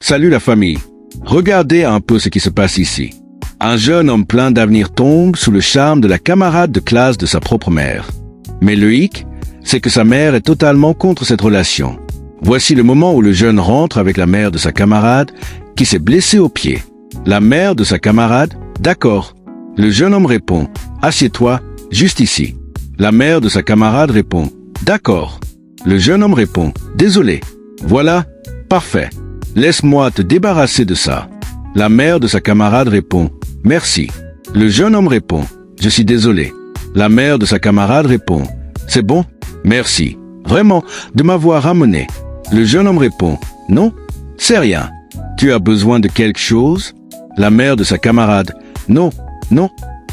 Salut la famille. Regardez un peu ce qui se passe ici. Un jeune homme plein d'avenir tombe sous le charme de la camarade de classe de sa propre mère. Mais le hic, c'est que sa mère est totalement contre cette relation. Voici le moment où le jeune rentre avec la mère de sa camarade qui s'est blessée au pied. La mère de sa camarade, d'accord. Le jeune homme répond, assieds-toi, juste ici. La mère de sa camarade répond, d'accord. Le jeune homme répond, désolé. Voilà, parfait. Laisse-moi te débarrasser de ça. La mère de sa camarade répond, merci. Le jeune homme répond, je suis désolé. La mère de sa camarade répond, c'est bon, merci. Vraiment, de m'avoir ramené. Le jeune homme répond, non, c'est rien. Tu as besoin de quelque chose? La mère de sa camarade, non,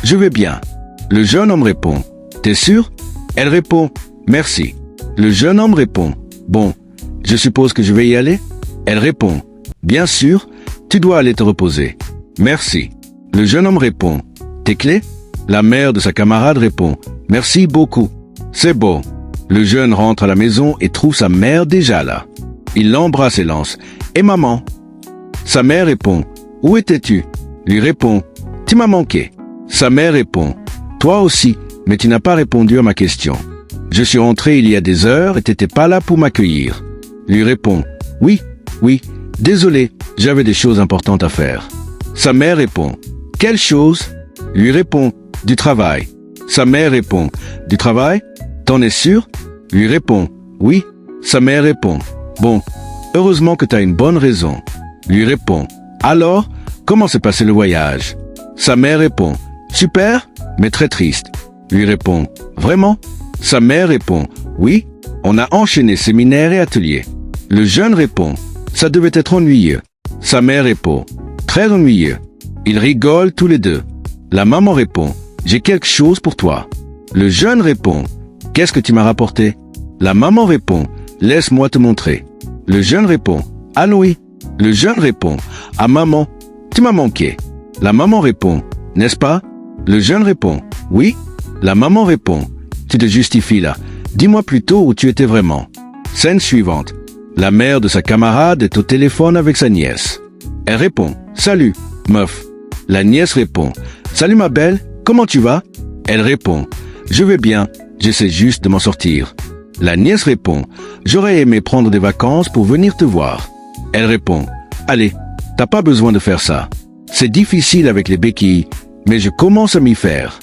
je vais bien. Le jeune homme répond, t'es sûr? Elle répond, merci. Le jeune homme répond, bon, je suppose que je vais y aller? Elle répond, bien sûr, tu dois aller te reposer. Merci. Le jeune homme répond, tes clés? La mère de sa camarade répond, merci beaucoup. C'est beau. Le jeune rentre à la maison et trouve sa mère déjà là. Il l'embrasse et lance, et maman? Sa mère répond, où étais-tu? Lui répond, tu m'as manqué. Sa mère répond, toi aussi, mais tu n'as pas répondu à ma question. Je suis rentré il y a des heures et t'étais pas là pour m'accueillir. Lui répond, oui, désolé, j'avais des choses importantes à faire. Sa mère répond, quelle chose? Lui répond, du travail. Sa mère répond, du travail? T'en es sûr? Lui répond, oui. Sa mère répond, bon, heureusement que t'as une bonne raison. Lui répond, alors, comment s'est passé le voyage? Sa mère répond, super, mais très triste. Lui répond, vraiment? Sa mère répond, oui, on a enchaîné séminaire et atelier. Le jeune répond, ça devait être ennuyeux. Sa mère répond, très ennuyeux. Ils rigolent tous les deux. La maman répond, j'ai quelque chose pour toi. Le jeune répond, qu'est-ce que tu m'as rapporté? La maman répond, laisse-moi te montrer. Le jeune répond, allons oui. Le jeune répond, ah maman, tu m'as manqué. La maman répond, n'est-ce pas? Le jeune répond, oui. La maman répond, tu te justifies là. Dis-moi plutôt où tu étais vraiment. Scène suivante. La mère de sa camarade est au téléphone avec sa nièce. Elle répond, salut, meuf. La nièce répond, salut ma belle, comment tu vas? Elle répond, je vais bien, j'essaie juste de m'en sortir. La nièce répond, j'aurais aimé prendre des vacances pour venir te voir. Elle répond, allez, t'as pas besoin de faire ça. C'est difficile avec les béquilles, mais je commence à m'y faire.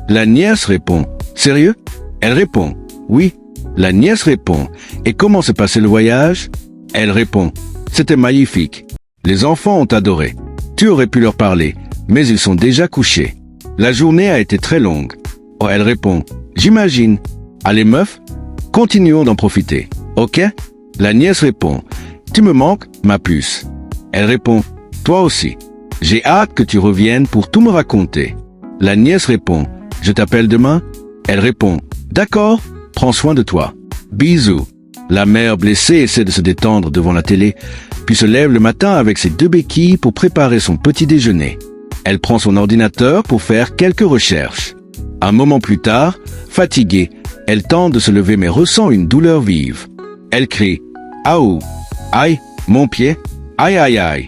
La nièce répond, sérieux? Elle répond, oui. La nièce répond, et comment s'est passé le voyage? Elle répond, c'était magnifique. Les enfants ont adoré. Tu aurais pu leur parler, mais ils sont déjà couchés. La journée a été très longue. Oh, elle répond, j'imagine. Allez meuf, continuons d'en profiter, ok? La nièce répond, tu me manques, ma puce. Elle répond, toi aussi. J'ai hâte que tu reviennes pour tout me raconter. La nièce répond, je t'appelle demain? Elle répond, d'accord, prends soin de toi. Bisous. La mère blessée essaie de se détendre devant la télé, puis se lève le matin avec ses 2 béquilles pour préparer son petit déjeuner. Elle prend son ordinateur pour faire quelques recherches. Un moment plus tard, fatiguée, elle tente de se lever mais ressent une douleur vive. Elle crie, aouh, aïe, mon pied, aïe aïe aïe.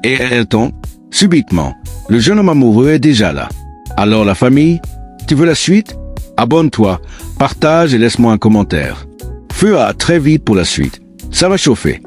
Et elle tombe. Subitement, le jeune homme amoureux est déjà là. Alors la famille, tu veux la suite? Abonne-toi, partage et laisse-moi un commentaire. Feu à très vite pour la suite. Ça va chauffer.